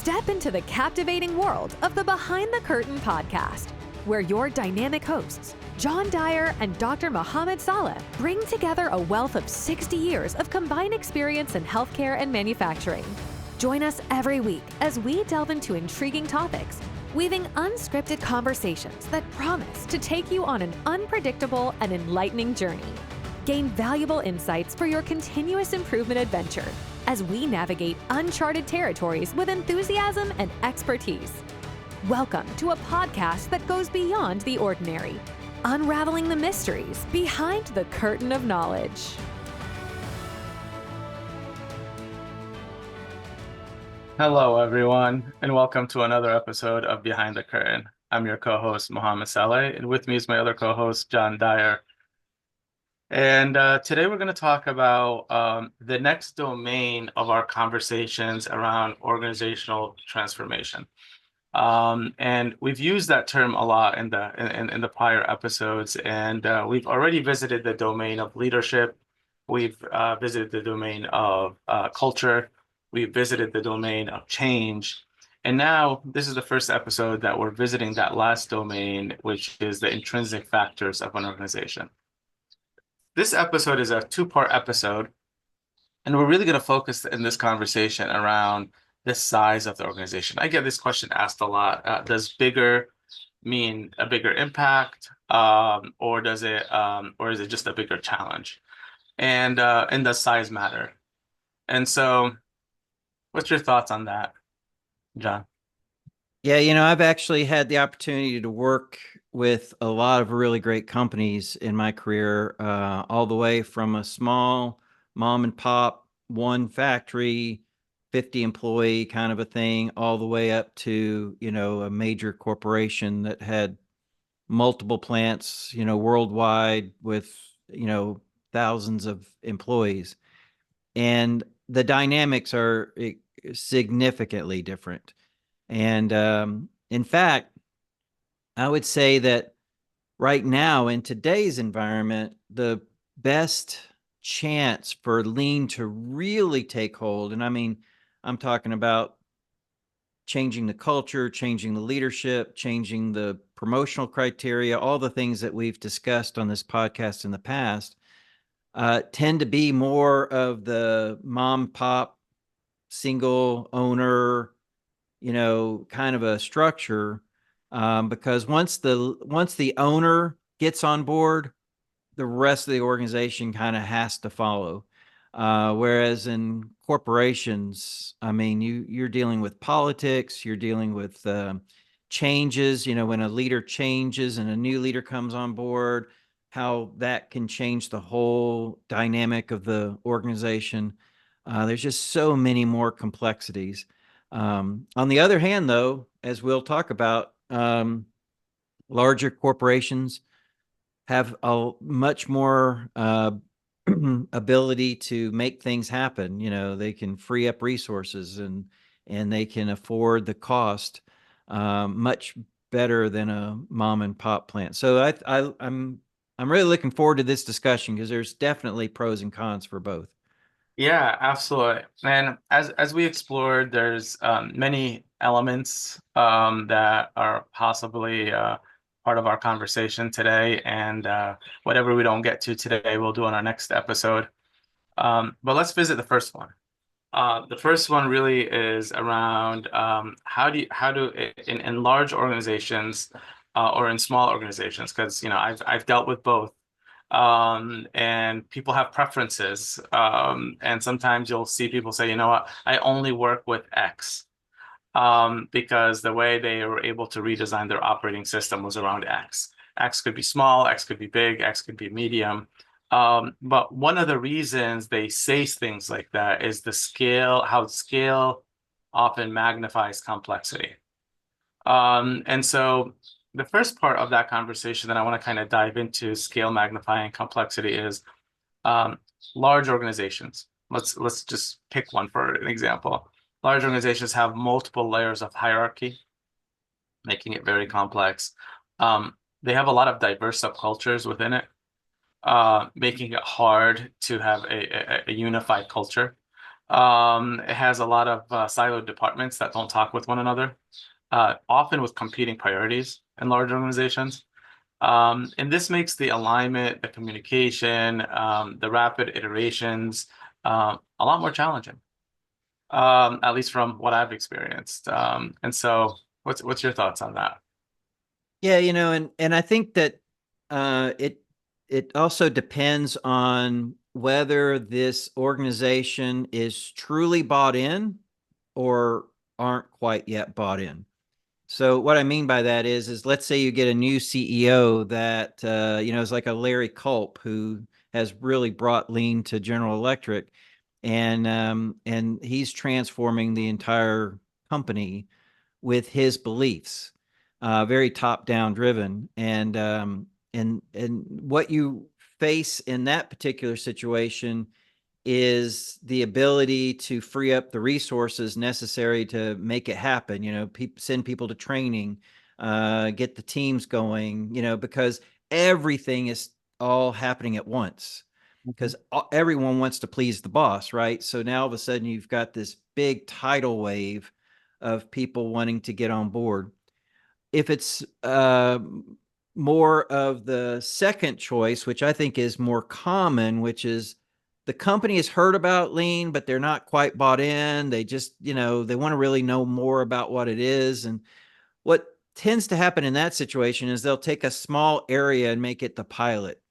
Step into the captivating world of the Behind the Curtain podcast, where your dynamic hosts, John Dyer and Dr. Mohamed Saleh, bring together a wealth of 60 years of combined experience in healthcare and manufacturing. Join us every week as we delve into intriguing topics, weaving unscripted conversations that promise to take you on an unpredictable and enlightening journey. Gain valuable insights for your continuous improvement adventure as we navigate uncharted territories with enthusiasm and expertise. Welcome to a podcast that goes beyond the ordinary, unraveling the mysteries behind the curtain of knowledge. Hello, everyone, and welcome to another episode of Behind the Curtain. I'm your co-host, Mohamed Saleh, and with me is my other co-host, John Dyer. And today we're going to talk about the next domain of our conversations around organizational transformation. And we've used that term a lot in the prior episodes, and we've already visited the domain of leadership. We've visited the domain of culture. We've visited the domain of change. And now this is the first episode that we're visiting that last domain, which is the intrinsic factors of an organization. This episode is a two-part episode, and we're really going to focus in this conversation around the size of the organization. I get this question asked a lot. Does bigger mean a bigger impact, or is it just a bigger challenge? And does size matter? And so, what's your thoughts on that, John? Yeah, I've actually had the opportunity to work with a lot of really great companies in my career, all the way from a small mom and pop, one factory, 50 employee kind of a thing, all the way up to, a major corporation that had multiple plants, worldwide with, thousands of employees. And the dynamics are significantly different. And in fact, I would say that right now in today's environment, the best chance for lean to really take hold, and I mean, I'm talking about changing the culture, changing the leadership, changing the promotional criteria, all the things that we've discussed on this podcast in the past, tend to be more of the mom pop, single owner, kind of a structure, because once the owner gets on board, the rest of the organization kind of has to follow. Whereas in corporations, I mean, you're dealing with politics, you're dealing with changes, when a leader changes and a new leader comes on board, how that can change the whole dynamic of the organization. There's just so many more complexities. On the other hand, though, as we'll talk about, larger corporations have a much more ability to make things happen. They can free up resources and they can afford the cost much better than a mom and pop plant. So I'm really looking forward to this discussion because there's definitely pros and cons for both. Yeah, absolutely. And as we explored, there's many elements that are possibly part of our conversation today. And whatever we don't get to today, we'll do on our next episode. But let's visit the first one. The first one really is around how do in large organizations or in small organizations, because I've dealt with both. And people have preferences. And sometimes you'll see people say, what, I only work with X because the way they were able to redesign their operating system was around X. X could be small, X could be big, X could be medium. But one of the reasons they say things like that is how scale often magnifies complexity. And so the first part of that conversation that I want to kind of dive into, scale magnifying complexity, is large organizations. Let's just pick one for an example. Large organizations have multiple layers of hierarchy, making it very complex. They have a lot of diverse subcultures within it, making it hard to have a unified culture. It has a lot of siloed departments that don't talk with one another, often with competing priorities in large organizations. And this makes the alignment, the communication, the rapid iterations a lot more challenging, at least from what I've experienced. And so, what's your thoughts on that? Yeah, and I think that it also depends on whether this organization is truly bought in or aren't quite yet bought in. So what I mean by that is let's say you get a new CEO that is like a Larry Culp who has really brought lean to General Electric, and he's transforming the entire company with his beliefs, very top down driven, and what you face in that particular situation is the ability to free up the resources necessary to make it happen. Send people to training, get the teams going. Because everything is all happening at once. Because everyone wants to please the boss, right? So now all of a sudden you've got this big tidal wave of people wanting to get on board. If it's more of the second choice, which I think is more common, which is the company has heard about lean, but they're not quite bought in. They just, they want to really know more about what it is. And what tends to happen in that situation is they'll take a small area and make it the pilot,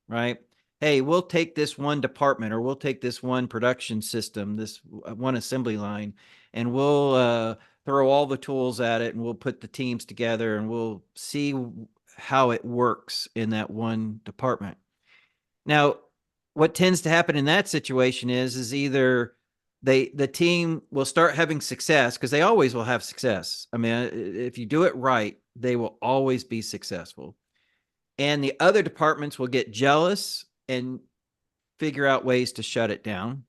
right? Hey, we'll take this one department, or we'll take this one production system, this one assembly line, and we'll throw all the tools at it, and we'll put the teams together, and we'll see how it works in that one department. Now, what tends to happen in that situation is either the team will start having success, because they always will have success. I mean, if you do it right, they will always be successful. And the other departments will get jealous and figure out ways to shut it down.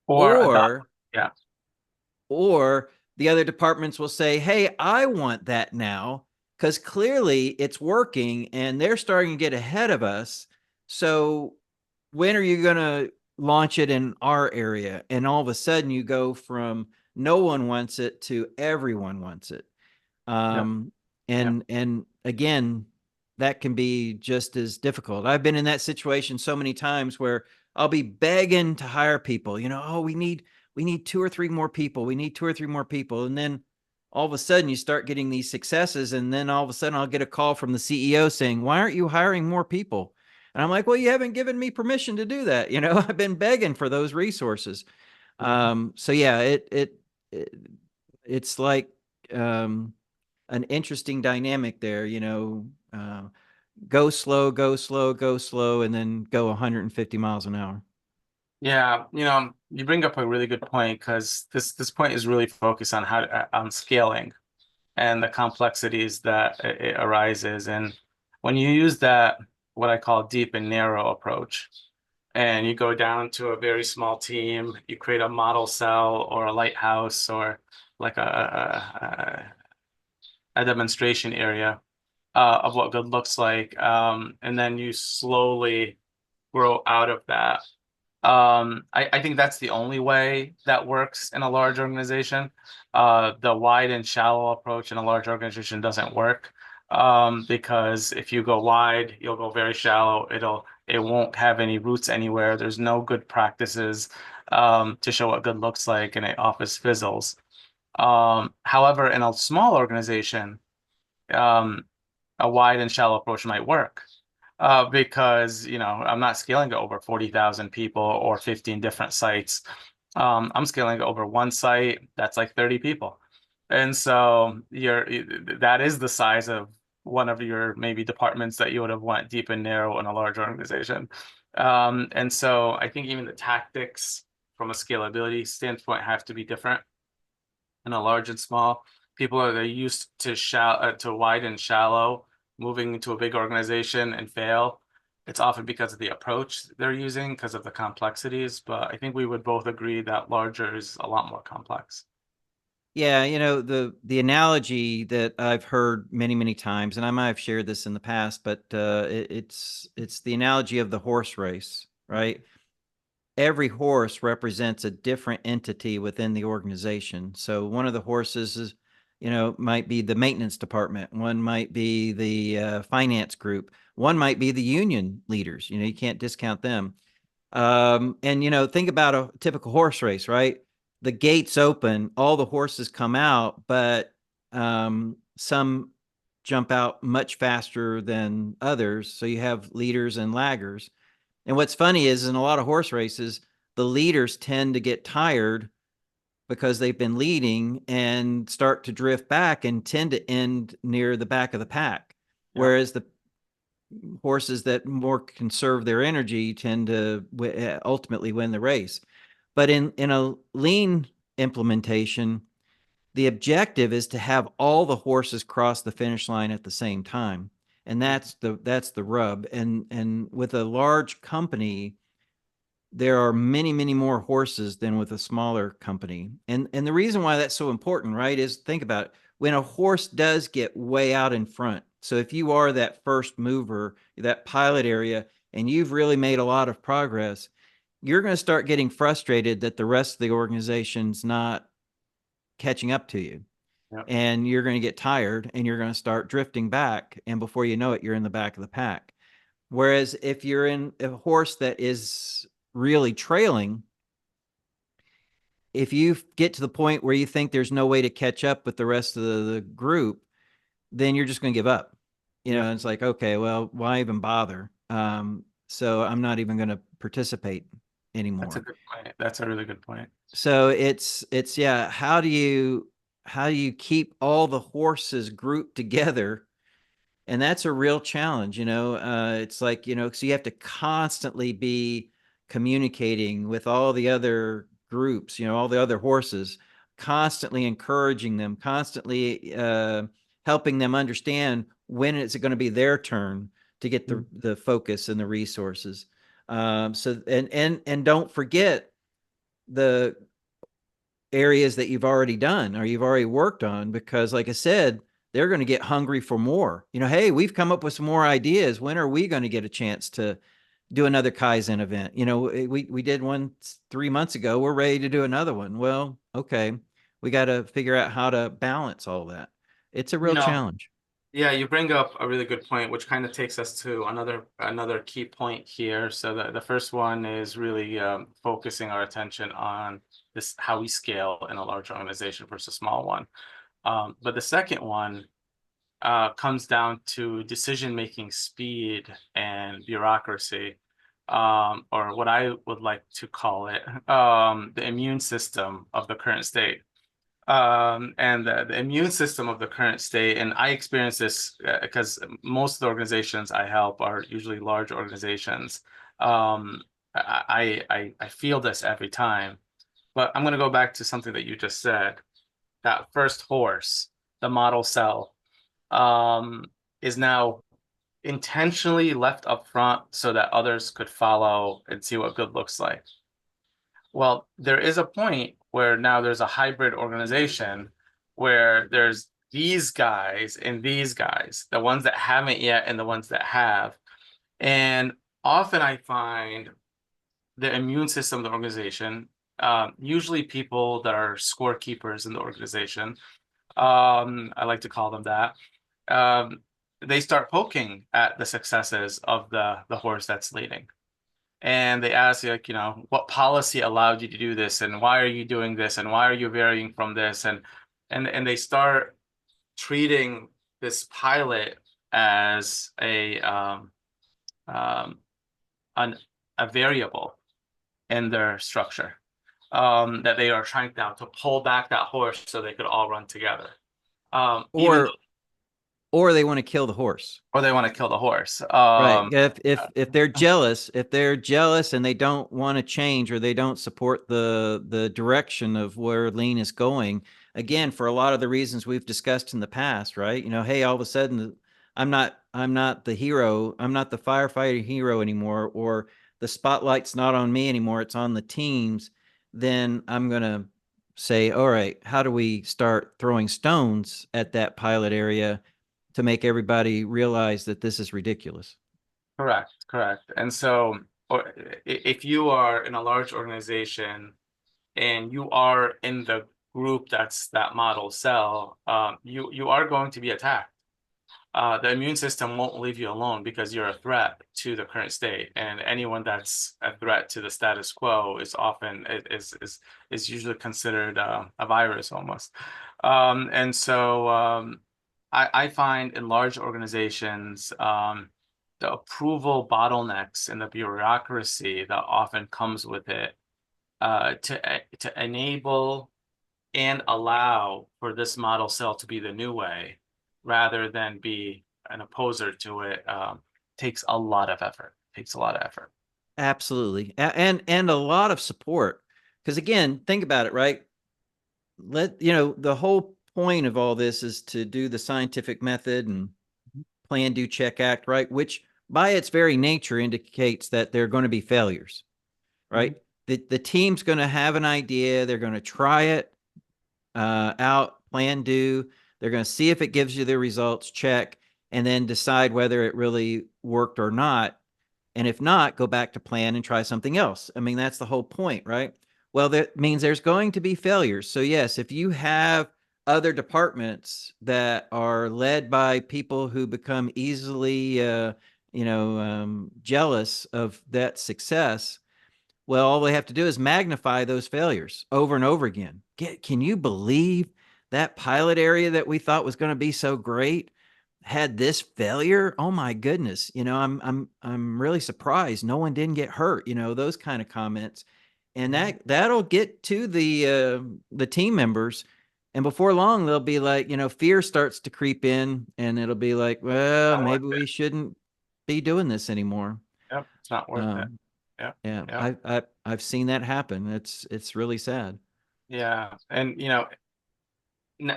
Or yeah. Or the other departments will say, hey, I want that now, because clearly it's working and they're starting to get ahead of us. So when are you going to launch it in our area? And all of a sudden you go from no one wants it to everyone wants it. And again, that can be just as difficult. I've been in that situation so many times where I'll be begging to hire people, oh, we need 2 or 3 more people. We need 2 or 3 more people. And then all of a sudden you start getting these successes. And then all of a sudden I'll get a call from the CEO saying, why aren't you hiring more people? And I'm like, well, you haven't given me permission to do that. I've been begging for those resources. So yeah, it's like an interesting dynamic there, go slow, go slow, go slow, and then go 150 miles an hour. Yeah, you bring up a really good point, because this point is really focused on on scaling and the complexities that it arises. And when you use that, what I call deep and narrow approach, and you go down to a very small team, you create a model cell or a lighthouse, or like a demonstration area of what good looks like, and then you slowly grow out of that. I think that's the only way that works in a large organization. The wide and shallow approach in a large organization doesn't work, because if you go wide, you'll go very shallow. It won't have any roots anywhere. There's no good practices to show what good looks like, and it often fizzles. However, in a small organization, a wide and shallow approach might work. Because I'm not scaling to over 40,000 people or 15 different sites. I'm scaling to over one site that's like 30 people, and so that is the size of one of your maybe departments that you would have went deep and narrow in a large organization. And so I think even the tactics from a scalability standpoint have to be different in a large and small. People are used to wide and shallow. Moving into a big organization and fail, it's often because of the approach they're using, because of the complexities. But I think we would both agree that larger is a lot more complex. Yeah, the analogy that I've heard many, many times, and I might have shared this in the past, but it's the analogy of the horse race, right? every horse represents a different entity within the organization. So one of the horses is, might be the maintenance department. One might be the finance group. One might be the union leaders. You can't discount them. And, think about a typical horse race, right? The gates open, all the horses come out, but some jump out much faster than others. So you have leaders and laggers. And what's funny is in a lot of horse races, the leaders tend to get tired because they've been leading and start to drift back and tend to end near the back of the pack. Yep. Whereas the horses that more conserve their energy tend to ultimately win the race. But in a lean implementation, the objective is to have all the horses cross the finish line at the same time. And that's the rub. And with a large company, there are many, many more horses than with a smaller company. And the reason why that's so important, right, is think about it. When a horse does get way out in front, so if you are that first mover, that pilot area, and you've really made a lot of progress, you're going to start getting frustrated that the rest of the organization's not catching up to you. Yep. And you're going to get tired and you're going to start drifting back. And before you know it, you're in the back of the pack. Whereas if you're in a horse that is really trailing, if you get to the point where you think there's no way to catch up with the rest of the group, then you're just going to give up. And it's like, okay, well, why even bother? So I'm not even going to participate anymore. That's a good point. That's a really good point. So it's yeah, how do you keep all the horses grouped together? And that's a real challenge. It's like, so you have to constantly be communicating with all the other groups, all the other horses, constantly encouraging them, constantly helping them understand when it's going to be their turn to get the focus and the resources. So and don't forget the areas that you've already done or you've already worked on, because like I said, they're going to get hungry for more. Hey, we've come up with some more ideas. When are we going to get a chance to do another Kaizen event? We did one 3 months ago. We're ready to do another one. Well, okay. We got to figure out how to balance all that. It's a real challenge. Yeah, you bring up a really good point, which kind of takes us to another key point here. So the first one is really focusing our attention on this, how we scale in a large organization versus a small one. But the second one comes down to decision-making speed and bureaucracy, or what I would like to call it, the immune system of the current state. And the immune system of the current state, and I experience this because most of the organizations I help are usually large organizations. I feel this every time, but I'm going to go back to something that you just said. That first horse, the model cell, is now intentionally left up front so that others could follow and see what good looks like. Well, there is a point where now there's a hybrid organization where there's these guys and these guys, the ones that haven't yet and the ones that have. And often I find the immune system of the organization, usually people that are scorekeepers in the organization, I like to call them that, they start poking at the successes of the horse that's leading. And they ask you, like, what policy allowed you to do this, and why are you doing this, and why are you varying from this, and they start treating this pilot as a variable in their structure, that they are trying now to pull back that horse so they could all run together. Or they want to kill the horse. Or they want to kill the horse. Right. If they're jealous, and they don't want to change, or they don't support the direction of where lean is going, again, for a lot of the reasons we've discussed in the past, right? Hey, all of a sudden I'm not the hero, I'm not the firefighter hero anymore, or the spotlight's not on me anymore, it's on the teams. Then I'm going to say, all right, how do we start throwing stones at that pilot area to make everybody realize that this is ridiculous? Correct. And so or if you are in a large organization and you are in the group that's that model cell, you are going to be attacked. The immune system won't leave you alone because you're a threat to the current state, and anyone that's a threat to the status quo is often is usually considered a virus almost. And so I find in large organizations the approval bottlenecks and the bureaucracy that often comes with it to enable and allow for this model cell to be the new way rather than be an opposer to it takes a lot of effort. Takes a lot of effort. Absolutely. And a lot of support. Because again, think about it, right? The whole point of all this is to do the scientific method and plan, do, check, act, right? Which by its very nature indicates that there are going to be failures, right? The team's going to have an idea. They're going to try it out, plan, do. They're going to see if it gives you the results, check, and then decide whether it really worked or not. And if not, go back to plan and try something else. I mean, that's the whole point, right? Well, that means there's going to be failures. So yes, if you have other departments that are led by people who become easily, jealous of that success, well, all they have to do is magnify those failures over and over again. Can you believe that pilot area that we thought was going to be so great had this failure? Oh my goodness. I'm really surprised no one didn't get hurt, those kind of comments. And that'll get to the team members. And before long, they'll be like, fear starts to creep in, and it'll be like, well, maybe we shouldn't be doing this anymore. Yep, it's not worth it. Yep. Yeah, Yep. I've seen that happen. It's really sad. Yeah, and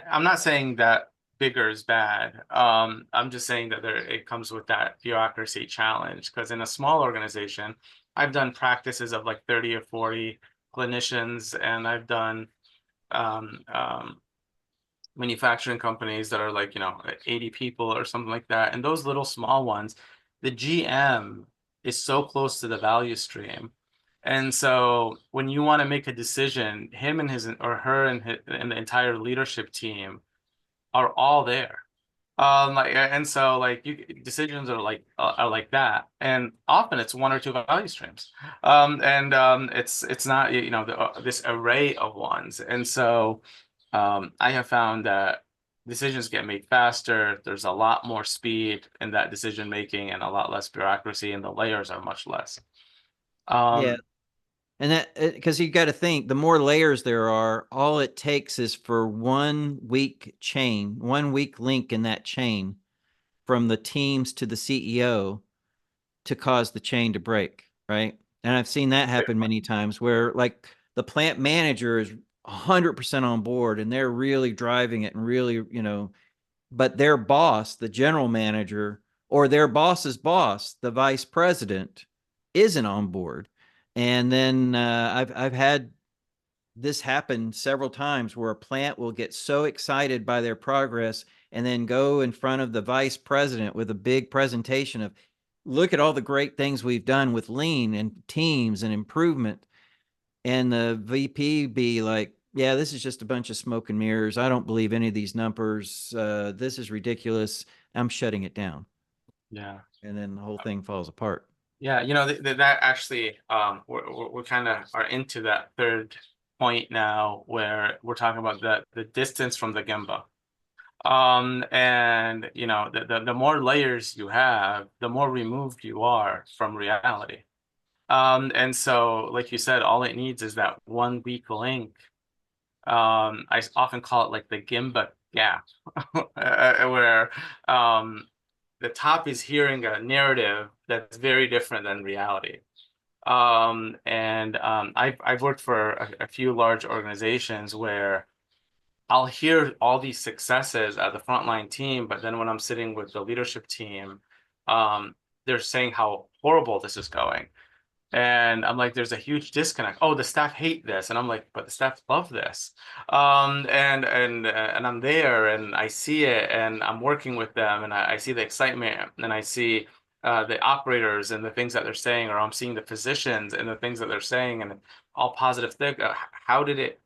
I'm not saying that bigger is bad. I'm just saying that it comes with that bureaucracy challenge, because in a small organization, I've done practices of like 30 or 40 clinicians, and I've done manufacturing companies that are like 80 people or something like that. And those little small ones, the GM is so close to the value stream. And so when you want to make a decision, him and his or her and the entire leadership team are all there. And so like decisions are like that, and often it's one or two value streams, and it's not this array of ones, and so I have found that decisions get made faster. There's a lot more speed in that decision making and a lot less bureaucracy, and the layers are much less. Yeah. And that, because you got to think, the more layers there are, all it takes is for one weak link in that chain from the teams to the CEO to cause the chain to break, right? And I've seen that happen many times where like the plant manager is 100% on board and they're really driving it and really, but their boss, the general manager, or their boss's boss, the vice president, isn't on board. And then I've had this happen several times where a plant will get so excited by their progress and then go in front of the vice president with a big presentation of, look at all the great things we've done with lean and teams and improvement. And the VP be like, yeah, this is just a bunch of smoke and mirrors. I don't believe any of these numbers. This is ridiculous. I'm shutting it down. Yeah. And then the whole thing falls apart. Yeah, that actually, we're kind of are into that third point now, where we're talking about the distance from the Gemba. And the more layers you have, the more removed you are from reality. And so, like you said, all it needs is that one weak link. I often call it like the Gemba gap, where the top is hearing a narrative that's very different than reality. I've worked for a few large organizations where I'll hear all these successes at the frontline team, but then when I'm sitting with the leadership team, they're saying how horrible this is going. And I'm like, there's a huge disconnect. Oh, the staff hate this. And I'm like, but the staff love this. And I'm there and I see it and I'm working with them and I see the excitement and I see the operators and the things that they're saying, or I'm seeing the physicians and the things that they're saying, and all positive thing. How did it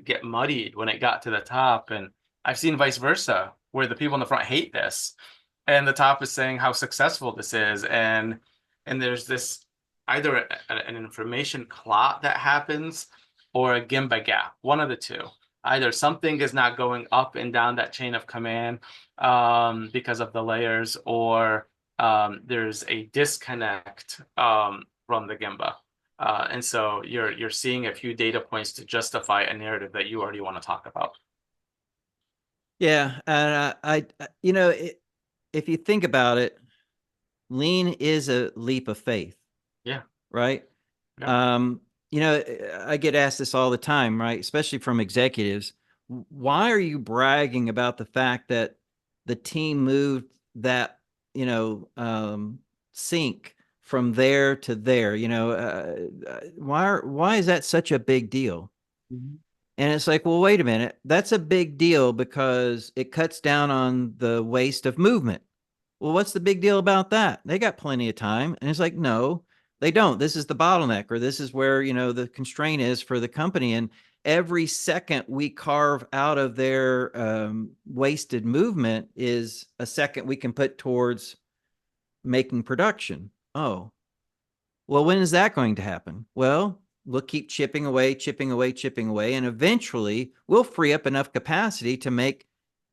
get muddied when it got to the top? And I've seen vice versa, where the people in the front hate this, and the top is saying how successful this is, and there's this either an information clot that happens or a Gemba gap, one of the two. Either something is not going up and down that chain of command because of the layers, or there's a disconnect from the Gemba. And so you're seeing a few data points to justify a narrative that you already want to talk about. Yeah, and if you think about it, lean is a leap of faith. Yeah. Right. Yeah. I get asked this all the time, right? Especially from executives. Why are you bragging about the fact that the team moved that, sink from there to there? Why is that such a big deal? Mm-hmm. And it's like, well, wait a minute. That's a big deal because it cuts down on the waste of movement. Well, what's the big deal about that? They got plenty of time. And it's like, no, they don't. This is the bottleneck, or this is where, the constraint is for the company. And every second we carve out of their wasted movement is a second we can put towards making production. Oh, well, when is that going to happen? Well, we'll keep chipping away, and eventually we'll free up enough capacity to make,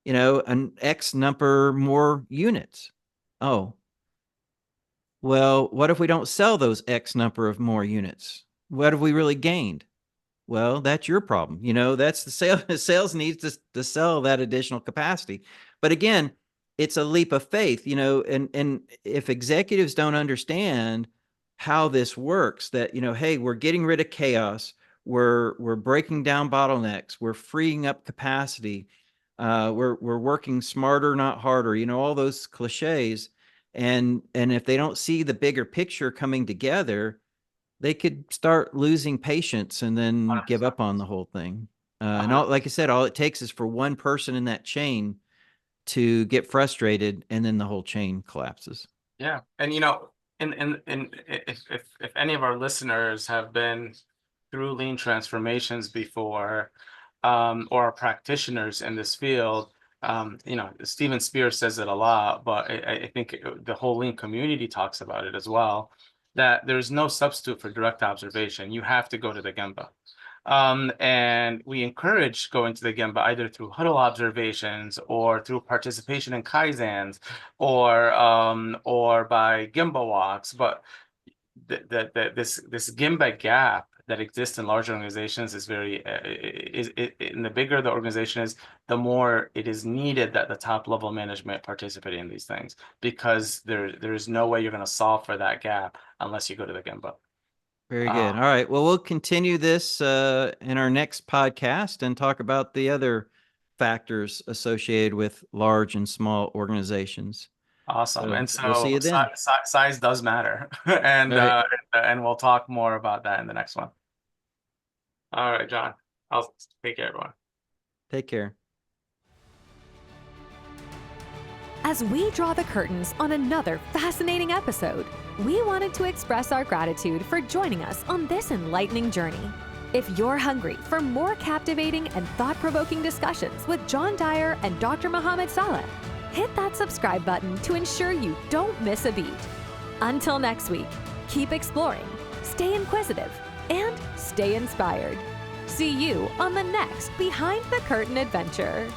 an X number more units. Oh, well, what if we don't sell those X number of more units? What have we really gained? Well, that's your problem. That's the sales needs to sell that additional capacity. But again, it's a leap of faith, and if executives don't understand how this works, that, hey, we're getting rid of chaos. We're breaking down bottlenecks. We're freeing up capacity. We're working smarter, not harder, all those cliches. And if they don't see the bigger picture coming together, they could start losing patience and then 100%. give up on the whole thing. And like I said, all it takes is for one person in that chain to get frustrated, and then the whole chain collapses. Yeah. And, if any of our listeners have been through lean transformations before, or are practitioners in this field, Steven Spears says it a lot, but I think the whole lean community talks about it as well, that there's no substitute for direct observation. You have to go to the Gemba. And we encourage going to the Gemba either through huddle observations or through participation in Kaizens or by Gemba walks. But this Gemba gap that exists in large organizations is and the bigger the organization is, the more it is needed that the top level management participate in these things, because there's no way you're going to solve for that gap unless you go to the Gemba. Very good. All right. Well, we'll continue this in our next podcast and talk about the other factors associated with large and small organizations. Awesome. And so we'll see you then. Size does matter. And right. And we'll talk more about that in the next one. All right, John. I'll take care, everyone. Take care. As we draw the curtains on another fascinating episode, we wanted to express our gratitude for joining us on this enlightening journey. If you're hungry for more captivating and thought-provoking discussions with John Dyer and Dr. Mohamed Saleh, hit that subscribe button to ensure you don't miss a beat. Until next week, keep exploring, stay inquisitive, and stay inspired. See you on the next Behind the Curtain adventure.